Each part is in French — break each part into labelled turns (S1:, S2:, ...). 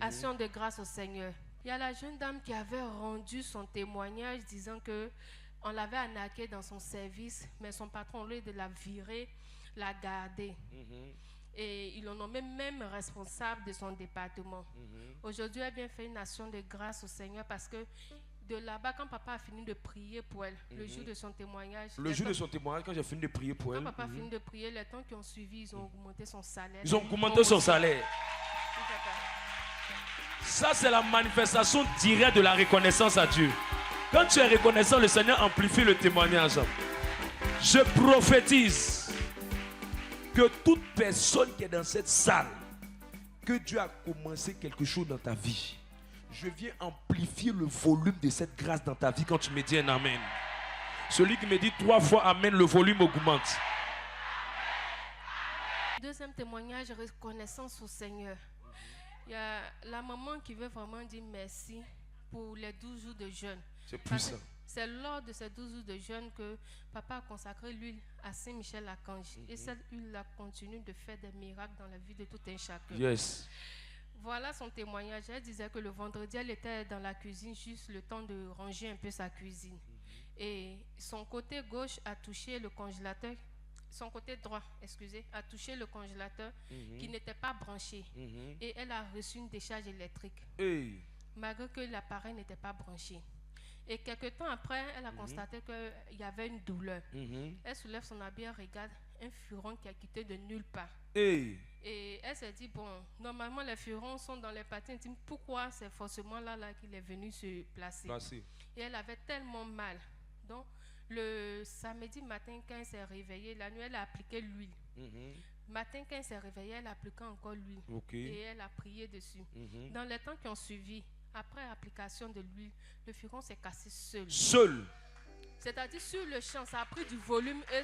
S1: Action de grâce au Seigneur. Il y a la jeune dame qui avait rendu son témoignage disant que on l'avait arnaqué dans son service, mais son patron, au lieu de la virer, l'a gardée. Et ils l'ont nommé même responsable de son département. Aujourd'hui, elle vient faire une action de grâce au Seigneur parce que de là-bas, quand papa a fini de prier pour elle, le jour de son témoignage.
S2: Le jour de son témoignage, quand j'ai fini de prier pour elle.
S1: Quand papa a fini de prier, les temps qui ont suivi, ils ont augmenté son salaire.
S2: Ils ont augmenté son salaire. Ça, c'est la manifestation directe de la reconnaissance à Dieu. Quand tu es reconnaissant, le Seigneur amplifie le témoignage. Je prophétise que toute personne qui est dans cette salle, que Dieu a commencé quelque chose dans ta vie, je viens amplifier le volume de cette grâce dans ta vie quand tu me dis un amen. Celui qui me dit 3 fois amen, le volume augmente.
S1: Deuxième témoignage, reconnaissance au Seigneur. Il y a la maman qui veut vraiment dire merci pour les 12 jours de jeûne.
S2: C'est puissant.
S1: C'est lors de ces 12 jours de jeûne que papa a consacré l'huile à Saint-Michel-Archange. Et cette huile continue de faire des miracles dans la vie de tout un chacun.
S2: Yes.
S1: Voilà son témoignage. Elle disait que le vendredi, elle était dans la cuisine, juste le temps de ranger un peu sa cuisine. Et son côté gauche a touché le congélateur. Son côté droit, a touché le congélateur qui n'était pas branché. Et elle a reçu une décharge électrique. Malgré que l'appareil n'était pas branché. Et quelques temps après, elle a constaté qu'il y avait une douleur. Elle soulève son habit, elle regarde un furon qui a quitté de nulle part. Et elle s'est dit, bon, normalement les furons sont dans les patins intimes. Pourquoi c'est forcément là qu'il est venu se placer? Et elle avait tellement mal. Donc, le samedi matin, quand elle s'est réveillée, la nuit, elle a appliqué l'huile. Matin, quand elle s'est réveillée, elle a appliqué encore l'huile. Et elle a prié dessus. Dans les temps qui ont suivi, après l'application de l'huile, le furon s'est cassé seul. C'est-à-dire sur le champ, ça a pris du volume et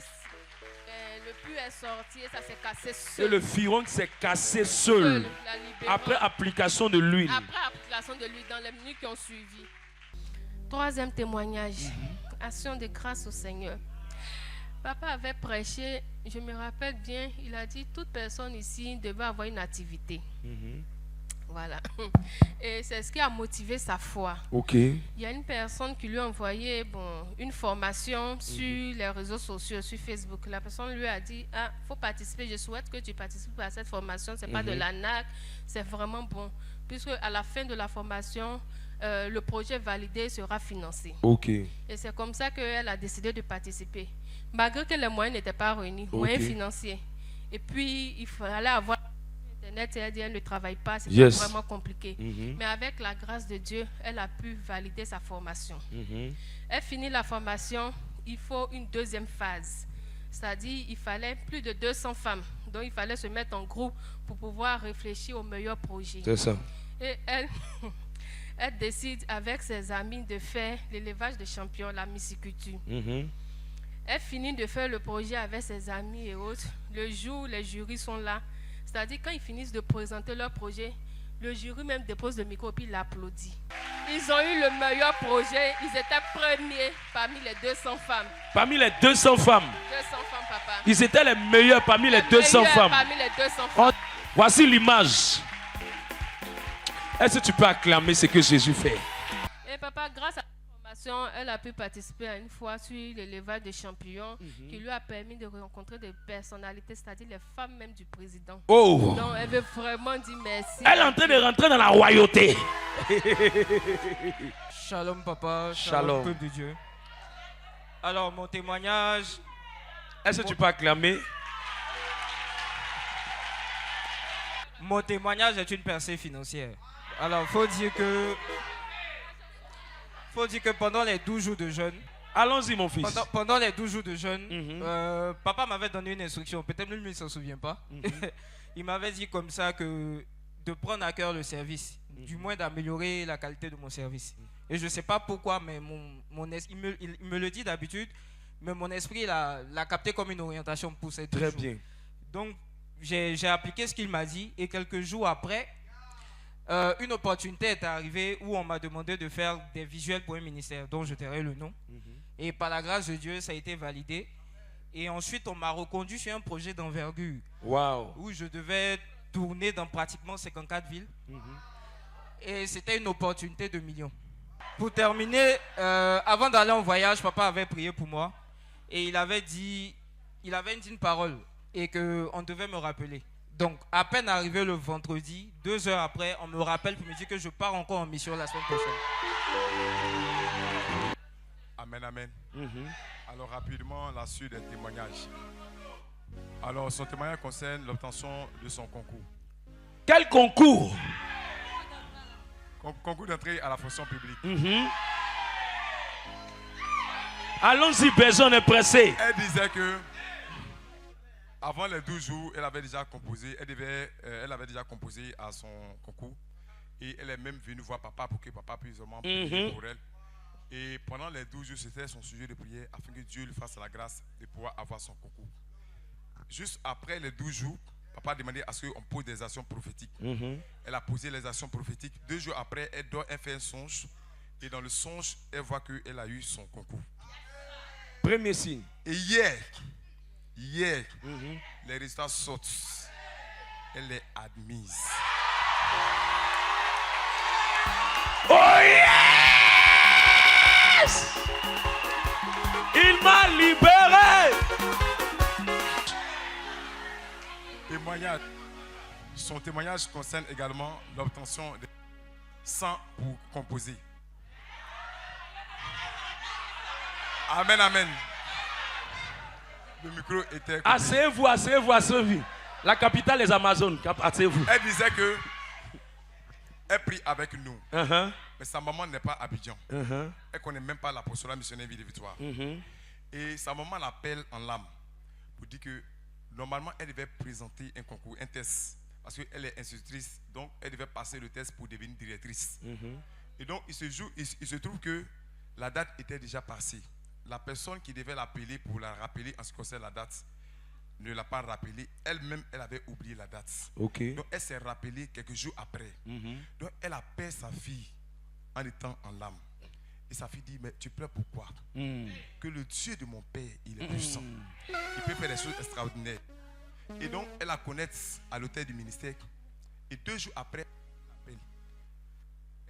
S1: le puits est sorti et ça s'est cassé seul.
S2: Et le furon s'est cassé seul. Après application de l'huile.
S1: Après application de l'huile dans les minutes qui ont suivi. Troisième témoignage. Action de grâce au Seigneur. Papa avait prêché, je me rappelle bien, il a dit toute personne ici devait avoir une activité. Voilà. Et c'est ce qui a motivé sa foi. Il y a une personne qui lui a envoyé une formation sur les réseaux sociaux, sur Facebook. La personne lui a dit, il faut participer, je souhaite que tu participes à cette formation. Ce n'est pas de l'arnaque, c'est vraiment bon. Puisque à la fin de la formation, le projet validé sera financé. Et c'est comme ça qu'elle a décidé de participer. Malgré que les moyens n'étaient pas réunis, moyens financiers. Et puis, il fallait avoir Internet et elle dit elle ne travaille pas, c'est vraiment compliqué. Mais avec la grâce de Dieu, elle a pu valider sa formation. Elle finit la formation, il faut une deuxième phase. C'est-à-dire il fallait plus de 200 femmes. Donc il fallait se mettre en groupe pour pouvoir réfléchir au meilleur projet.
S2: C'est ça.
S1: Et elle décide avec ses amis de faire l'élevage de champignons, la myciculture. Elle finit de faire le projet avec ses amis et autres. Le jour où les jurys sont là, c'est-à-dire quand ils finissent de présenter leur projet, le jury même dépose le micro et puis il applaudit. Ils ont eu le meilleur projet. Ils étaient premiers parmi les 200 femmes.
S2: Parmi les 200 femmes.
S1: 200 femmes, papa.
S2: Ils étaient les meilleurs parmi les 200 femmes.
S1: Parmi les 200 femmes.
S2: Voici l'image. Est-ce que tu peux acclamer ce que Jésus fait?
S1: Et papa, grâce à la formation, elle a pu participer à une fois sur l'élevage de champignons qui lui a permis de rencontrer des personnalités, c'est-à-dire les femmes même du président. Donc elle veut vraiment dire merci.
S2: Elle est en train de rentrer dans la royauté.
S3: Shalom papa, shalom peuple de Dieu. Alors mon témoignage.
S2: Est-ce que tu peux acclamer?
S3: Mon témoignage est une percée financière. Alors faut dire que pendant les 12 jours de jeûne,
S2: allons-y mon fils.
S3: Pendant les 12 jours de jeûne, papa m'avait donné une instruction, peut-être lui ne s'en souvient pas. Il m'avait dit comme ça que de prendre à cœur le service, du moins d'améliorer la qualité de mon service. Et je ne sais pas pourquoi, mais il me le dit d'habitude, mais mon esprit l'a capté comme une orientation pour cette
S2: Très bien.
S3: Donc j'ai appliqué ce qu'il m'a dit et quelques jours après, une opportunité est arrivée où on m'a demandé de faire des visuels pour un ministère dont je tairai le nom. Et par la grâce de Dieu, ça a été validé. Et ensuite, on m'a reconduit sur un projet d'envergure où je devais tourner dans pratiquement 54 villes. Et c'était une opportunité de millions. Pour terminer, avant d'aller en voyage, papa avait prié pour moi. Et il avait dit une parole. Et qu'on devait me rappeler. Donc, à peine arrivé le vendredi, 2 heures après, on me rappelle pour me dire que je pars encore en mission la semaine prochaine.
S4: Amen, amen. Alors, rapidement, la suite des témoignages. Alors, son témoignage concerne l'obtention de son concours.
S2: Quel concours?
S4: Concours d'entrée à la fonction publique.
S2: Allons-y, personne est pressé.
S4: Elle disait que avant les 12 jours, elle avait déjà composé. Elle avait déjà composé à son concours. Et elle est même venue voir papa pour que papa puisse vraiment prier pour elle. Et pendant les 12 jours, c'était son sujet de prière afin que Dieu lui fasse la grâce de pouvoir avoir son concours. Juste après les 12 jours, papa a demandé à ce qu'on pose des actions prophétiques. Elle a posé les actions prophétiques. 2 jours après, elle fait un songe. Et dans le songe, elle voit qu'elle a eu son concours.
S2: Premier signe.
S4: Et hier, les résultats sortent. Elle est admise.
S2: Oh yes! Il m'a libéré.
S4: Témoignage. Son témoignage concerne également l'obtention de 100 pour composer. Amen, amen. Le micro était...
S2: Asseyez-vous, asseyez-vous, asseyez-vous. La capitale des Amazones, asseyez-vous.
S4: Elle disait que elle prie avec nous. Mais sa maman n'est pas à Abidjan. Elle ne connaît même pas l'apostolat missionnaire Vie de Victoire. Et sa maman l'appelle en l'âme pour dire que normalement elle devait présenter un concours, un test. Parce qu'elle est institutrice, donc elle devait passer le test pour devenir directrice. Et donc il se trouve que la date était déjà passée. La personne qui devait l'appeler pour la rappeler en ce qui concerne la date ne l'a pas rappelée. Elle-même, elle avait oublié la date. Donc elle s'est rappelée quelques jours après. Donc elle appelle sa fille en étant en larmes. Et sa fille dit, mais tu pleures pourquoi? Que le Dieu de mon père, il est puissant. Il peut faire des choses extraordinaires. Et donc elle la connaît à l'hôtel du ministère. Et 2 jours après, elle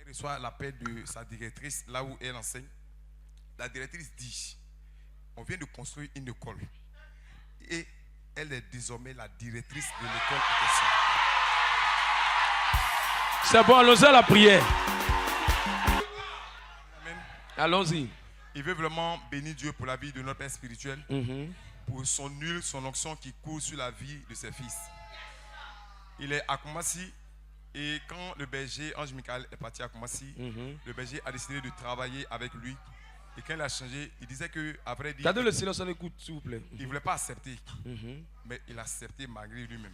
S4: reçoit l'appel de sa directrice là où elle enseigne. La directrice dit, on vient de construire une école. Et elle est désormais la directrice de l'école en question.
S2: C'est bon, allons-y à la prière.
S4: Amen.
S2: Allons-y.
S4: Il veut vraiment bénir Dieu pour la vie de notre Père spirituel, pour son huile, son onction qui coule sur la vie de ses fils. Il est à Koumassi et quand le berger Ange Michael est parti à Koumassi, le berger a décidé de travailler avec lui. Et quand il a changé, il disait que après dire,
S2: gardez le silence, on écoute s'il vous plaît.
S4: Il ne voulait pas accepter, mais il a accepté malgré lui-même.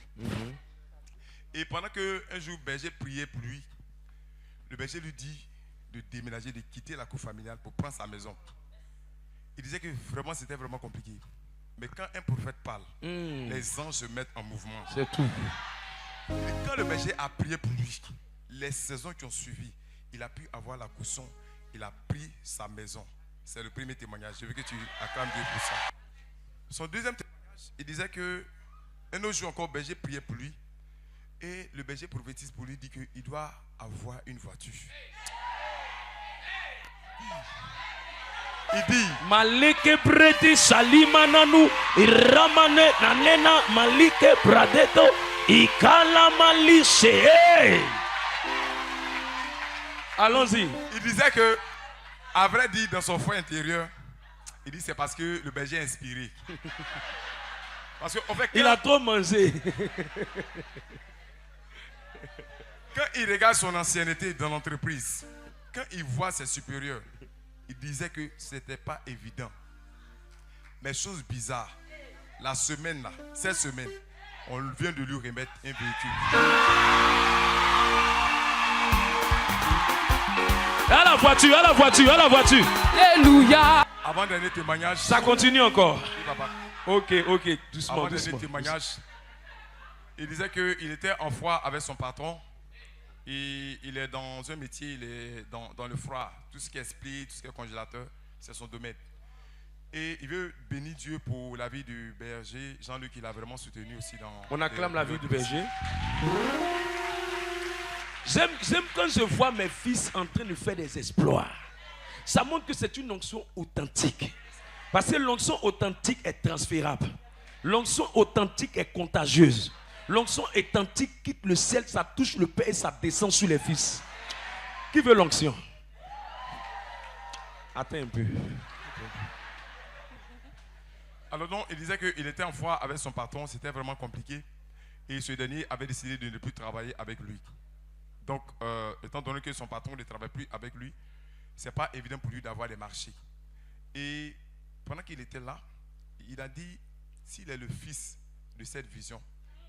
S4: Et pendant qu'un jour, le berger priait pour lui, le berger lui dit de déménager, de quitter la cour familiale pour prendre sa maison. Il disait que vraiment c'était vraiment compliqué. Mais quand un prophète parle, les anges se mettent en mouvement.
S2: C'est tout.
S4: Et quand le berger a prié pour lui, les saisons qui ont suivi, il a pu avoir la caution, il a pris sa maison. C'est le premier témoignage. Je veux que tu acclames Dieu pour ça. Son deuxième témoignage, il disait que un autre jour encore, le berger priait pour lui. Et le berger prophétise pour lui, dit qu'il doit avoir une voiture. Il dit
S2: Malike preti salimananu iramane nanena malike pradeto ikala malise. Allons-y.
S4: Il disait que, à vrai dire, dans son foyer intérieur, il dit c'est parce que le berger est inspiré. Parce que, en fait,
S2: il a trop mangé.
S4: Quand il regarde son ancienneté dans l'entreprise, quand il voit ses supérieurs, il disait que ce n'était pas évident. Mais chose bizarre, la semaine là, cette semaine, on vient de lui remettre un véhicule.
S2: À la voiture, à la voiture, à la voiture. Alléluia.
S4: Avant-dernier témoignage.
S2: Ça continue encore.
S4: Oui, papa.
S2: Ok, doucement.
S4: Avant-dernier témoignage. Il disait qu'il était en foi avec son patron. Et il est dans un métier, il est dans le froid. Tout ce qui est split, tout ce qui est congélateur, c'est son domaine. Et il veut bénir Dieu pour la vie du berger. Jean-Luc, il a vraiment soutenu aussi dans...
S2: On acclame la vie du berger. J'aime quand je vois mes fils en train de faire des exploits. Ça montre que c'est une onction authentique. Parce que l'onction authentique est transférable. L'onction authentique est contagieuse. L'onction authentique quitte le ciel, ça touche le Père et ça descend sur les fils. Qui veut l'onction? Attends un peu.
S4: Alors donc, il disait qu'il était en foi avec son patron, c'était vraiment compliqué. Et ce dernier avait décidé de ne plus travailler avec lui. Donc, étant donné que son patron ne travaille plus avec lui, ce n'est pas évident pour lui d'avoir des marchés. Et pendant qu'il était là, il a dit, s'il est le fils de cette vision,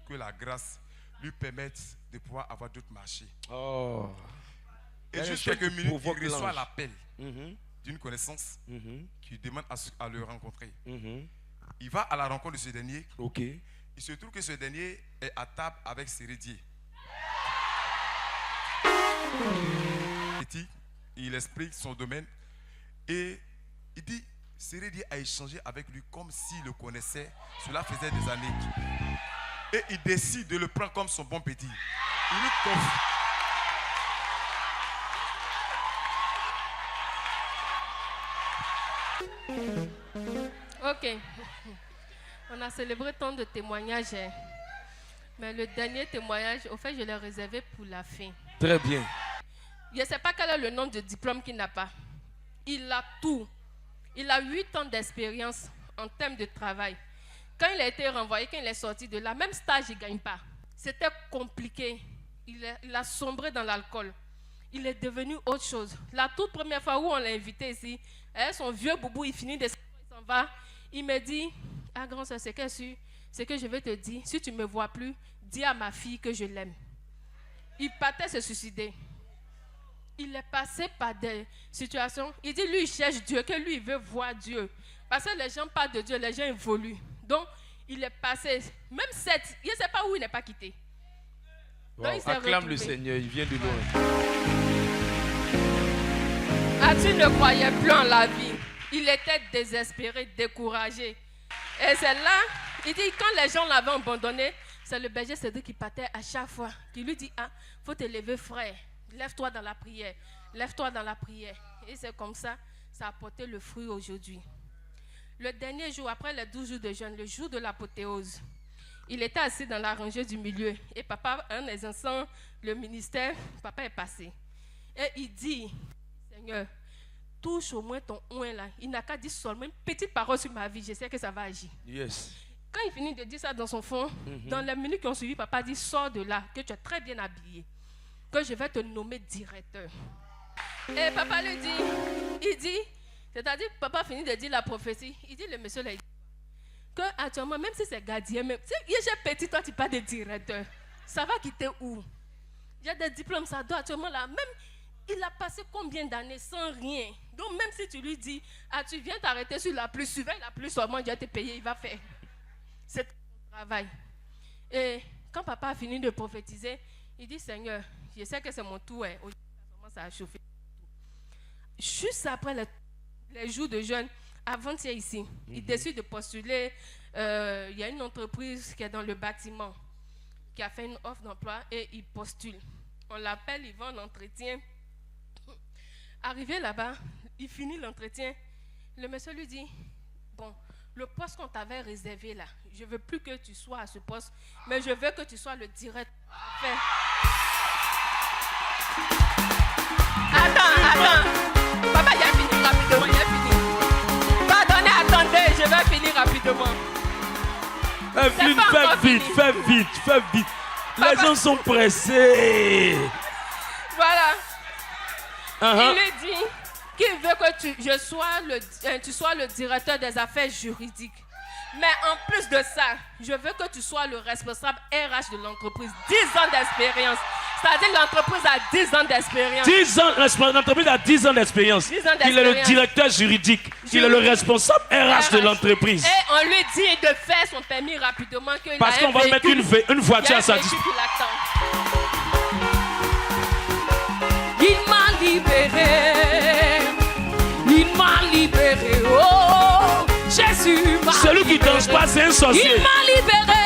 S4: que la grâce lui permette de pouvoir avoir d'autres marchés.
S2: Oh.
S4: Et juste quelques minutes, il reçoit l'appel d'une connaissance qui demande à le rencontrer. Il va à la rencontre de ce dernier. Il se trouve que ce dernier est à table avec Sérédier. Il explique son domaine et il dit, Sérédier a échangé avec lui comme s'il le connaissait. Cela faisait des années. Et il décide de le prendre comme son bon petit. Il lui confie.
S1: Ok. On a célébré tant de témoignages. Mais le dernier témoignage, au fait, je l'ai réservé pour la fin.
S2: Très bien.
S1: Je ne sais pas quel est le nombre de diplômes qu'il n'a pas. Il a tout. Il a 8 ans d'expérience en termes de travail. Quand il a été renvoyé, quand il est sorti de là, même stage, il ne gagne pas. C'était compliqué. Il a sombré dans l'alcool. Il est devenu autre chose. La toute première fois où on l'a invité ici, son vieux boubou, il finit de il s'en va. Il me dit, ah grand soeur, c'est que je vais te dire, si tu ne me vois plus, dis à ma fille que je l'aime. Il partait se suicider. Il est passé par des situations. Il dit, lui, il cherche Dieu, que lui, il veut voir Dieu. Parce que les gens parlent de Dieu, les gens évoluent. Donc, il est passé, même 7, il ne sait pas où il n'est pas quitté.
S2: Wow. Acclame le Seigneur, il vient de loin.
S1: Ah, tu ne croyais plus en la vie. Il était désespéré, découragé. Et c'est là, il dit, quand les gens l'avaient abandonné, c'est le berger Cédric qui partait à chaque fois, qui lui dit, ah, il faut te lever frère, lève-toi dans la prière, lève-toi dans la prière. Et c'est comme ça, ça a porté le fruit aujourd'hui. Le dernier jour, après les 12 jours de jeûne, le jour de l'apothéose, il était assis dans la rangée du milieu. Et papa, un des instants, le ministère, papa est passé. Et il dit, Seigneur, touche au moins ton oin là. Il n'a qu'à dire seulement une petite parole sur ma vie. Je sais que ça va agir.
S2: Yes.
S1: Quand il finit de dire ça dans son fond, dans les minutes qui ont suivi, papa dit, sors de là, que tu es très bien habillé. Que je vais te nommer directeur. Et papa lui dit, il dit, c'est-à-dire papa finit de dire la prophétie. Il dit, le monsieur là, il dit, que actuellement, même si c'est gardien, même si j'ai petit, toi tu parles de directeur, ça va quitter où? Il y a des diplômes, ça doit actuellement là, même il a passé combien d'années sans rien. Donc même si tu lui dis, ah tu viens t'arrêter sur la pluie, suivant la pluie seulement, Dieu va te payer, il va faire. C'est ton travail. Et quand papa a fini de prophétiser, il dit, Seigneur, je sais que c'est mon tour, aujourd'hui ça commence à chauffer. Juste après les jours de jeûne, avant-hier ici, il décide de postuler. Il y a une entreprise qui est dans le bâtiment qui a fait une offre d'emploi et il postule. On l'appelle, il va en entretien. Arrivé là-bas, il finit l'entretien. Le monsieur lui dit, bon, le poste qu'on t'avait réservé là, je ne veux plus que tu sois à ce poste, mais je veux que tu sois le directeur. Attends. Papa, il a fini rapidement, il a fini. Pardonnez, attendez, je vais finir rapidement.
S2: Fais vite. Papa. Les gens sont pressés.
S1: Voilà. Il lui dit qu'il veut que tu sois le directeur des affaires juridiques. Mais en plus de ça, je veux que tu sois le responsable RH de l'entreprise. 10 ans d'expérience. C'est-à-dire l'entreprise a 10 ans d'expérience.
S2: 10 ans, l'entreprise a 10 ans d'expérience. Il est le directeur juridique. Il est le responsable RH de l'entreprise.
S1: Et on lui dit de faire son permis rapidement.
S2: Parce qu'on va mettre une voiture à sa disposition.
S1: Il m'a libéré. Il m'a libéré. Oh, Jésus m'a libéré.
S2: Celui qui danse pas, c'est un sorcier.
S1: Il m'a libéré.